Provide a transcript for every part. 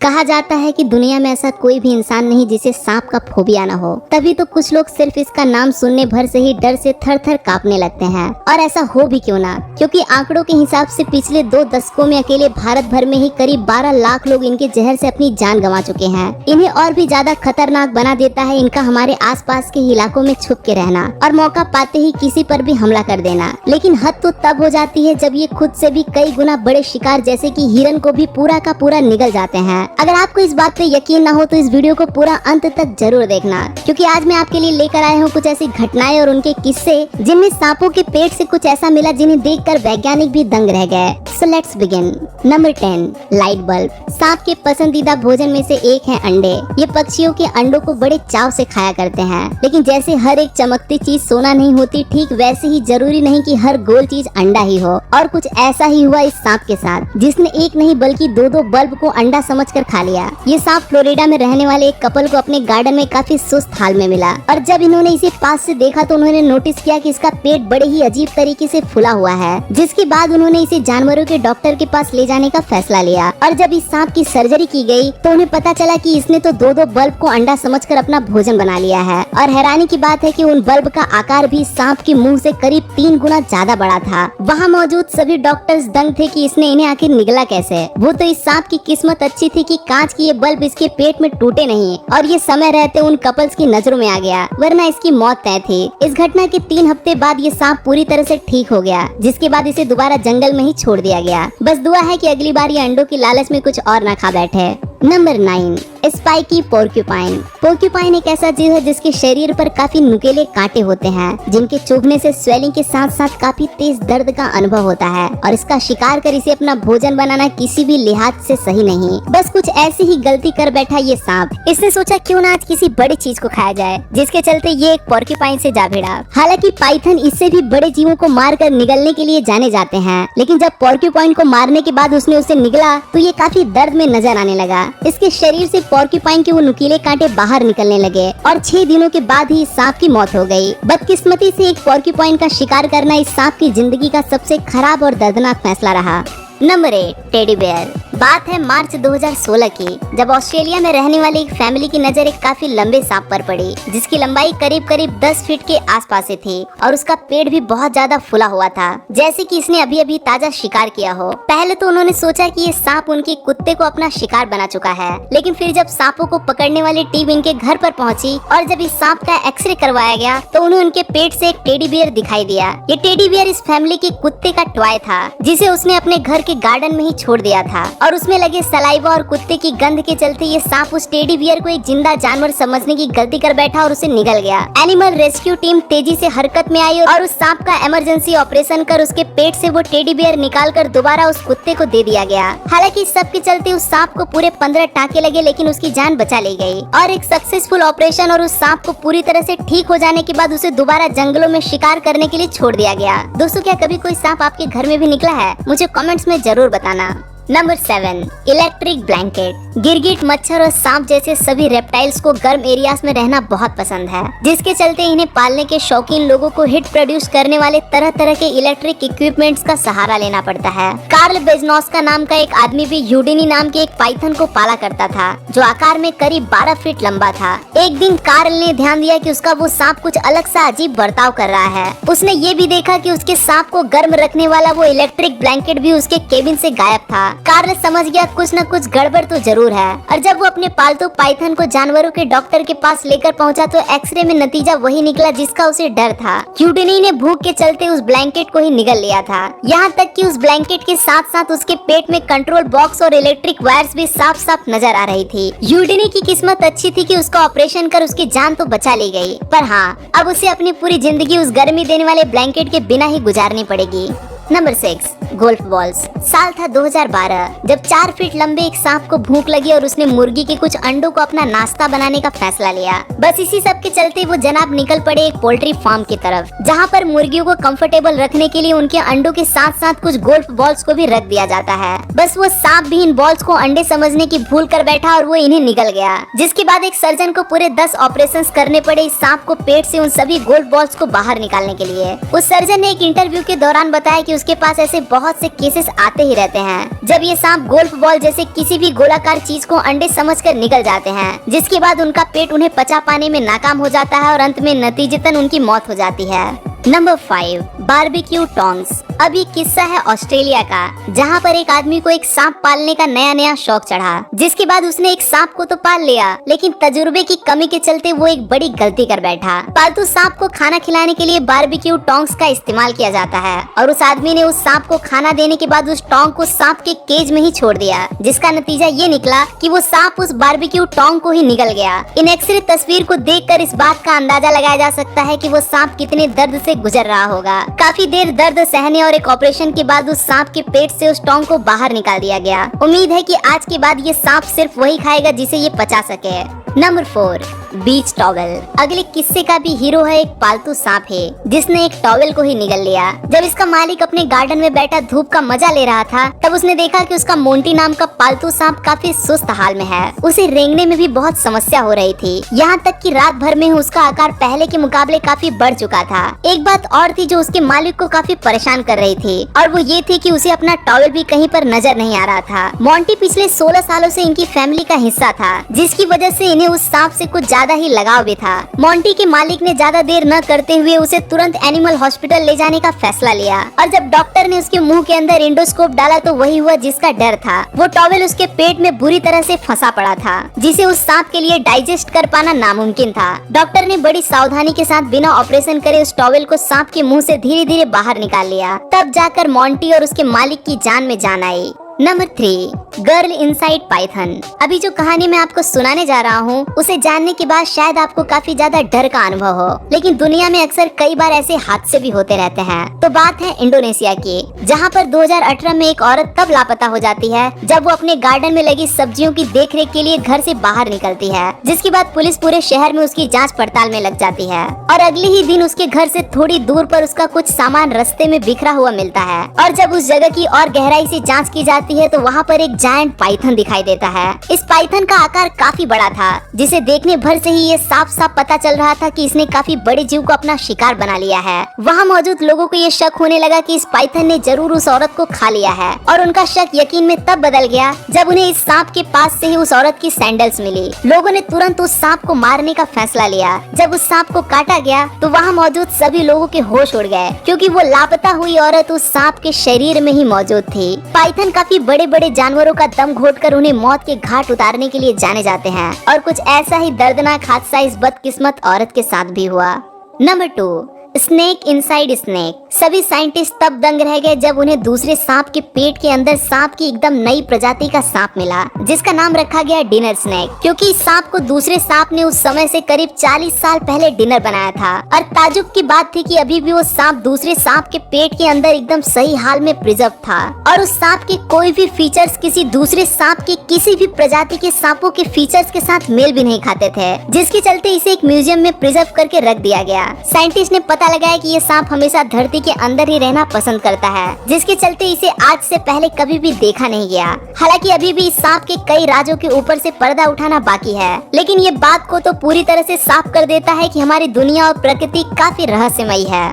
कहा जाता है कि दुनिया में ऐसा कोई भी इंसान नहीं जिसे सांप का फोबिया न हो, तभी तो कुछ लोग सिर्फ इसका नाम सुनने भर से ही डर से थर थर कांपने लगते हैं। और ऐसा हो भी क्यों ना, क्योंकि आंकड़ों के हिसाब से पिछले 2 दशकों में अकेले भारत भर में ही करीब 12 लाख लोग इनके जहर से अपनी जान गंवा चुके हैं। इन्हें और भी ज्यादा खतरनाक बना देता है इनका हमारे आसपास के इलाकों में छुप के रहना और मौका पाते ही किसी पर भी हमला कर देना। लेकिन हद तो तब हो जाती है जब ये खुद से भी कई गुना बड़े शिकार जैसे कि हिरन को भी पूरा का पूरा निगल जाते हैं। अगर आपको इस बात पे यकीन ना हो तो इस वीडियो को पूरा अंत तक जरूर देखना, क्योंकि आज मैं आपके लिए लेकर आया हूँ कुछ ऐसी घटनाएं और उनके किस्से जिनमें सांपों के पेट से कुछ ऐसा मिला जिन्हें देखकर वैज्ञानिक भी दंग रह गए। So let's begin. Number 10, light bulb. सांप के पसंदीदा भोजन में से एक है अंडे। ये पक्षियों के अंडों को बड़े चाव से खाया करते हैं, लेकिन जैसे हर एक चमकती चीज सोना नहीं होती, ठीक वैसे ही जरूरी नहीं कि हर गोल चीज अंडा ही हो। और कुछ ऐसा ही हुआ इस सांप के साथ, जिसने एक नहीं बल्कि 2-2 बल्ब को अंडा समझकर खा लिया। ये सांप फ्लोरिडा में रहने वाले एक कपल को अपने गार्डन में काफी सुस्त हाल में मिला और जब इन्होंने इसे पास से देखा तो उन्होंने नोटिस किया कि इसका पेट बड़े ही अजीब तरीके से फुला हुआ है, जिसके बाद उन्होंने इसे जानवरों के डॉक्टर के पास ले जाने का फैसला लिया। और जब इस सांप की सर्जरी की गई तो उन्हें पता चला कि इसने तो 2-2 बल्ब को अंडा समझकर अपना भोजन बना लिया है। और हैरानी की बात है कि उन बल्ब का आकार भी सांप के मुंह से करीब 3 गुना ज्यादा बड़ा था। वहाँ मौजूद सभी डॉक्टर्स दंग थे कि इसने इन्हें आखिर निगला कैसे। वो तो इस सांप की किस्मत अच्छी थी कि कांच की ये बल्ब इसके पेट में टूटे नहीं और ये समय रहते उन कपल्स की नजरों में आ गया, वरना इसकी मौत तय थी। इस घटना के 3 हफ्ते बाद ये सांप पूरी तरह से ठीक हो गया, जिसके बाद इसे दोबारा जंगल में ही छोड़ दिया गया। बस दुआ है कि अगली बार ये अंडों की लालच में कुछ और न खा बैठे। Number 9, spiky porcupine. पोर्क्यूपाइन एक ऐसा जीव है जिसके शरीर पर काफी नुकीले कांटे होते हैं, जिनके चुभने से स्वेलिंग के साथ साथ काफी तेज दर्द का अनुभव होता है। और इसका शिकार कर इसे अपना भोजन बनाना किसी भी लिहाज से सही नहीं। बस कुछ ऐसी ही गलती कर बैठा ये सांप। इसने सोचा क्यों ना आज किसी बड़ी चीज को खाया जाए, जिसके चलते ये एक पोर्क्यूपाइन से जा भिड़ा। हालांकि पाइथन इससे भी बड़े जीवों को मार कर निगलने के लिए जाने जाते हैं, लेकिन जब पोर्क्यूपाइन को मारने के बाद उसने उसे निगला तो ये काफी दर्द में नजर आने लगा। इसके शरीर से पोर्क्यूपाइन के वो नुकीले कांटे बाहर निकलने लगे और 6 दिनों के बाद ही सांप की मौत हो गई। बदकिस्मती से एक पोर्क्यूपाइन का शिकार करना इस सांप की जिंदगी का सबसे खराब और दर्दनाक फैसला रहा। Number 8, teddy bear. बात है मार्च 2016 की, जब ऑस्ट्रेलिया में रहने वाली एक फैमिली की नजर एक काफी लंबे सांप पर पड़ी, जिसकी लंबाई करीब 10 फीट के आसपास से थी और उसका पेट भी बहुत ज्यादा फुला हुआ था, जैसे कि इसने अभी अभी ताजा शिकार किया हो। पहले तो उन्होंने सोचा कि ये सांप उनके कुत्ते को अपना शिकार बना चुका है, लेकिन फिर जब सांपों को पकड़ने वाली टीम इनके घर पर पहुंची और जब इस सांप का एक्सरे करवाया गया तो उन्हें उनके पेट से एक टेडी बियर दिखाई दिया। ये टेडी बियर इस फैमिली के कुत्ते का टॉय था, जिसे उसने अपने घर के गार्डन में ही छोड़ दिया था। और उसमें लगे सलाइवा और कुत्ते की गंध के चलते ये सांप उस टेडी बियर को एक जिंदा जानवर समझने की गलती कर बैठा और उसे निगल गया। एनिमल रेस्क्यू टीम तेजी से हरकत में आई और उस सांप का इमरजेंसी ऑपरेशन कर उसके पेट से वो टेडी बियर निकाल कर दोबारा उस कुत्ते को दे दिया गया। हालांकि इस सब के चलते उस सांप को पूरे 15 टाँके लगे, लेकिन उसकी जान बचा ली गई। और एक सक्सेसफुल ऑपरेशन और उस सांप को पूरी तरह से ठीक हो जाने के बाद उसे दोबारा जंगलों में शिकार करने के लिए छोड़ दिया गया। दोस्तों, क्या कभी कोई सांप आपके घर में भी निकला है? मुझे कमेंट्स में जरूर बताना। Number 7, electric blanket. गिरगिट, मच्छर और सांप जैसे सभी रेप्टाइल्स को गर्म एरियाज में रहना बहुत पसंद है, जिसके चलते इन्हें पालने के शौकीन लोगों को हिट प्रोड्यूस करने वाले तरह तरह के इलेक्ट्रिक इक्विपमेंट्स का सहारा लेना पड़ता है। कार्ल बेजनोस्का नाम का एक आदमी भी यूडिनी नाम के एक पाइथन को पाला करता था, जो आकार में करीब 12 फीट लंबा था। एक दिन कार्ल ने ध्यान दिया कि उसका वो सांप कुछ अलग सा अजीब बर्ताव कर रहा है। उसने ये भी देखा कि उसके सांप को गर्म रखने वाला वो इलेक्ट्रिक ब्लैंकेट भी उसके केबिन से गायब था। कार्ल समझ गया कुछ न कुछ गड़बड़ तो जरूर है, और जब वो अपने पालतू पाइथन को जानवरों के डॉक्टर के पास लेकर पहुंचा तो एक्सरे में नतीजा वही निकला जिसका उसे डर था। यूडिनी ने भूख के चलते उस ब्लैंकेट को ही निगल लिया था। यहाँ तक कि उस ब्लैंकेट के साथ साथ उसके पेट में कंट्रोल बॉक्स और इलेक्ट्रिक वायर्स भी साफ साफ नजर आ रही थी। यूडिनी की किस्मत अच्छी थी कि उसका ऑपरेशन कर उसकी जान तो बचा ली गई, पर हाँ, अब उसे अपनी पूरी जिंदगी उस गर्मी देने वाले ब्लैंकेट के बिना ही गुजारनी पड़ेगी। Number 6, golf balls. साल था 2012, जब 4 फीट लंबे एक सांप को भूख लगी और उसने मुर्गी के कुछ अंडों को अपना नाश्ता बनाने का फैसला लिया। बस इसी सब के चलते वो जनाब निकल पड़े एक पोल्ट्री फार्म की तरफ, जहाँ पर मुर्गियों को कंफर्टेबल रखने के लिए उनके अंडों के साथ साथ कुछ गोल्फ बॉल्स को भी रख दिया जाता है। बस वो सांप भी इन बॉल्स को अंडे समझने की भूल कर बैठा और वो इन्हें निगल गया, जिसके बाद एक सर्जन को पूरे 10 ऑपरेशंस करने पड़े इस सांप को पेट से उन सभी गोल्फ बॉल्स को बाहर निकालने के लिए। उस सर्जन ने एक इंटरव्यू के दौरान बताया कि कि उसके पास ऐसे बहुत से केसेस आते ही रहते हैं जब ये सांप गोल्फ बॉल जैसे किसी भी गोलाकार चीज को अंडे समझकर निकल जाते हैं, जिसके बाद उनका पेट उन्हें पचा पाने में नाकाम हो जाता है और अंत में नतीजतन उनकी मौत हो जाती है। Number 5, barbecue tongs. अब ये किस्सा है ऑस्ट्रेलिया का, जहाँ पर एक आदमी को एक सांप पालने का नया नया शौक चढ़ा, जिसके बाद उसने एक सांप को तो पाल लिया, लेकिन तजुर्बे की कमी के चलते वो एक बड़ी गलती कर बैठा। पालतू सांप को खाना खिलाने के लिए बारबेक्यू टोंग्स का इस्तेमाल किया जाता है और उस आदमी ने उस सांप को खाना देने के बाद उस टोंग को सांप के केज में ही छोड़ दिया, जिसका नतीजा ये निकला कि वो सांप उस बारबेक्यू टोंग को ही निगल गया। इन एक्सरे तस्वीर को देखकर इस बात का अंदाजा लगाया जा सकता है कि वो सांप कितने दर्द से गुजर रहा होगा। काफी देर दर्द सहने और एक ऑपरेशन के बाद उस सांप के पेट से उस टोंग को बाहर निकाल दिया गया। उम्मीद है कि आज के बाद ये सांप सिर्फ वही खाएगा जिसे ये पचा सके। नंबर 4, बीच टॉवेल। अगले किस्से का भी हीरो है एक पालतू सांप है जिसने एक टॉवेल को ही निगल लिया। जब इसका मालिक अपने गार्डन में बैठा धूप का मजा ले रहा था, तब उसने देखा कि उसका मोंटी नाम का पालतू सांप काफी सुस्त हाल में है। उसे रेंगने में भी बहुत समस्या हो रही थी, यहाँ तक कि रात भर में उसका आकार पहले के मुकाबले काफी बढ़ चुका था। एक बात और थी जो उसके मालिक को काफी परेशान कर रही थी, और वो ये थी कि उसे अपना टॉवेल भी कहीं पर नजर नहीं आ रहा था। मोंटी पिछले 16 सालों से इनकी फैमिली का हिस्सा था, जिसकी वजह से इन्हें उस सांप से कुछ ज्यादा ही लगाव भी था। मोंटी के मालिक ने ज्यादा देर न करते हुए उसे तुरंत एनिमल हॉस्पिटल ले जाने का फैसला लिया, और जब डॉक्टर ने उसके मुंह के अंदर इंडोस्कोप डाला तो वही हुआ जिसका डर था। वो टॉवेल उसके पेट में बुरी तरह से फंसा पड़ा था, जिसे उस सांप के लिए डाइजेस्ट कर पाना नामुमकिन था। डॉक्टर ने बड़ी सावधानी के साथ बिना ऑपरेशन करे उस टॉवेल को सांप के मुंह से धीरे धीरे बाहर निकाल लिया। तब जाकर मोंटी और उसके मालिक की जान में जान आई। Number 3, girl inside Python. अभी जो कहानी मैं आपको सुनाने जा रहा हूँ, उसे जानने के बाद शायद आपको काफी ज्यादा डर का अनुभव हो, लेकिन दुनिया में अक्सर कई बार ऐसे हादसे भी होते रहते हैं। तो बात है इंडोनेशिया की, जहाँ पर 2018 में एक औरत तब लापता हो जाती है जब वो अपने गार्डन में लगी सब्जियों की देखरेख के लिए घर से बाहर निकलती है, जिसके बाद पुलिस पूरे शहर में उसकी जाँच पड़ताल में लग जाती है, और अगले ही दिन उसके घर से थोड़ी दूर पर उसका कुछ सामान रास्ते में बिखरा हुआ मिलता है। और जब उस जगह की और गहराई से जाँच की जाती है तो वहाँ पर एक जायंट पाइथन दिखाई देता है। इस पाइथन का आकार काफी बड़ा था, जिसे देखने भर से ही ये साफ साफ पता चल रहा था कि इसने काफी बड़े जीव को अपना शिकार बना लिया है। वहाँ मौजूद लोगों को ये शक होने लगा कि इस पाइथन ने जरूर उस औरत को खा लिया है, और उनका शक यकीन में तब बदल गया जब उन्हें इस सांप के पास से ही उस औरत की सैंडल्स मिली। लोगों ने तुरंत उस सांप को मारने का फैसला लिया। जब उस सांप को काटा गया तो वहाँ मौजूद सभी लोगों के होश उड़ गए, क्योंकि वो लापता हुई औरत उस सांप के शरीर में ही मौजूद थी। पाइथन काफी बड़े बड़े जानवरों का दम घोटकर उन्हें मौत के घाट उतारने के लिए जाने जाते हैं, और कुछ ऐसा ही दर्दनाक हादसा इस बदकिस्मत औरत के साथ भी हुआ। Number 2, snake inside snake. सभी साइंटिस्ट तब दंग रह गए जब उन्हें दूसरे सांप के पेट के अंदर सांप की एकदम नई प्रजाति का सांप मिला, जिसका नाम रखा गया डिनर स्नेक, क्योंकि इस सांप को दूसरे सांप ने उस समय से करीब 40 साल पहले डिनर बनाया था। और ताजुब की बात थी कि अभी भी वो सांप दूसरे सांप के पेट के अंदर एकदम सही हाल में प्रिजर्व था, और उस सांप के कोई भी फीचर्स किसी दूसरे सांप के किसी भी प्रजाति के सांपों के फीचर्स के साथ मेल भी नहीं खाते थे, जिसके चलते इसे एक म्यूजियम में प्रिजर्व करके रख दिया गया। साइंटिस्ट ने पता लगाया कि ये सांप हमेशा धरती के अंदर ही रहना पसंद करता है, जिसके चलते इसे आज से पहले कभी भी देखा नहीं गया। हालांकि अभी भी इस सांप के कई राजों के ऊपर से पर्दा उठाना बाकी है, लेकिन ये बात को तो पूरी तरह से साफ कर देता है कि हमारी दुनिया और प्रकृति काफी रहस्यमयी है।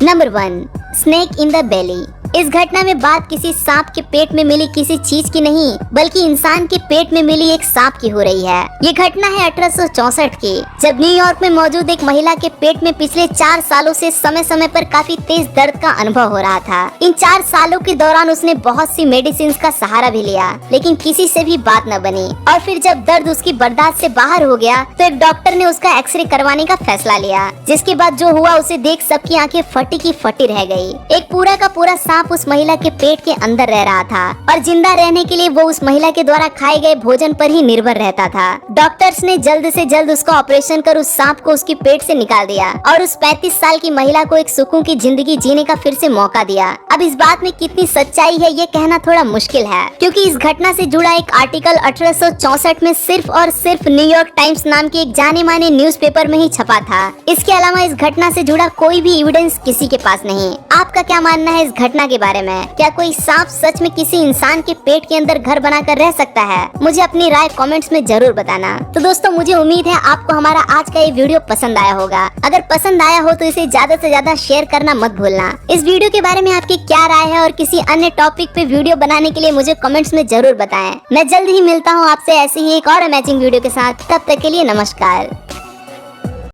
Number 1, snake in the belly. इस घटना में बात किसी सांप के पेट में मिली किसी चीज की नहीं, बल्कि इंसान के पेट में मिली एक सांप की हो रही है। ये घटना है 1864 की, जब न्यूयॉर्क में मौजूद एक महिला के पेट में पिछले 4 सालों से समय समय पर काफी तेज दर्द का अनुभव हो रहा था। इन 4 सालों के दौरान उसने बहुत सी मेडिसिन का सहारा भी लिया, लेकिन किसी से भी बात न बनी। और फिर जब दर्द उसकी बर्दाश्त से बाहर हो गया तो एक डॉक्टर ने उसका एक्सरे करवाने का फैसला लिया, जिसके बाद जो हुआ उसे देख सबकी आंखें फटी की फटी रह गई। एक पूरा का पूरा सांप उस महिला के पेट के अंदर रह रहा था, और जिंदा रहने के लिए वो उस महिला के द्वारा खाए गए भोजन पर ही निर्भर रहता था। डॉक्टर्स ने जल्द से जल्द उसका ऑपरेशन कर उस सांप को उसके पेट से निकाल दिया, और उस 35 साल की महिला को एक सुकून की जिंदगी जीने का फिर से मौका दिया। अब इस बात में कितनी सच्चाई है ये कहना थोड़ा मुश्किल है, क्योंकि इस घटना से जुड़ा एक आर्टिकल 1864 में सिर्फ और सिर्फ न्यूयॉर्क टाइम्स नाम के एक जाने माने न्यूज़पेपर में ही छपा था। इसके अलावा इस घटना से जुड़ा कोई भी एविडेंस किसी के पास नहीं। आपका क्या मानना है इस घटना के के बारे में। क्या कोई सांप सच में किसी इंसान के पेट के अंदर घर बनाकर रह सकता है? मुझे अपनी राय कमेंट्स में जरूर बताना। तो दोस्तों मुझे उम्मीद है आपको हमारा आज का ये वीडियो पसंद आया होगा। अगर पसंद आया हो तो इसे ज्यादा से ज्यादा शेयर करना मत भूलना। इस वीडियो के बारे में आपकी क्या राय है और किसी अन्य टॉपिक पे वीडियो बनाने के लिए मुझे कमेंट्स में जरूर बताएं। मैं जल्द ही मिलता हूँ आपसे ऐसे ही एक और अमेजिंग वीडियो के साथ। तब तक के लिए नमस्कार।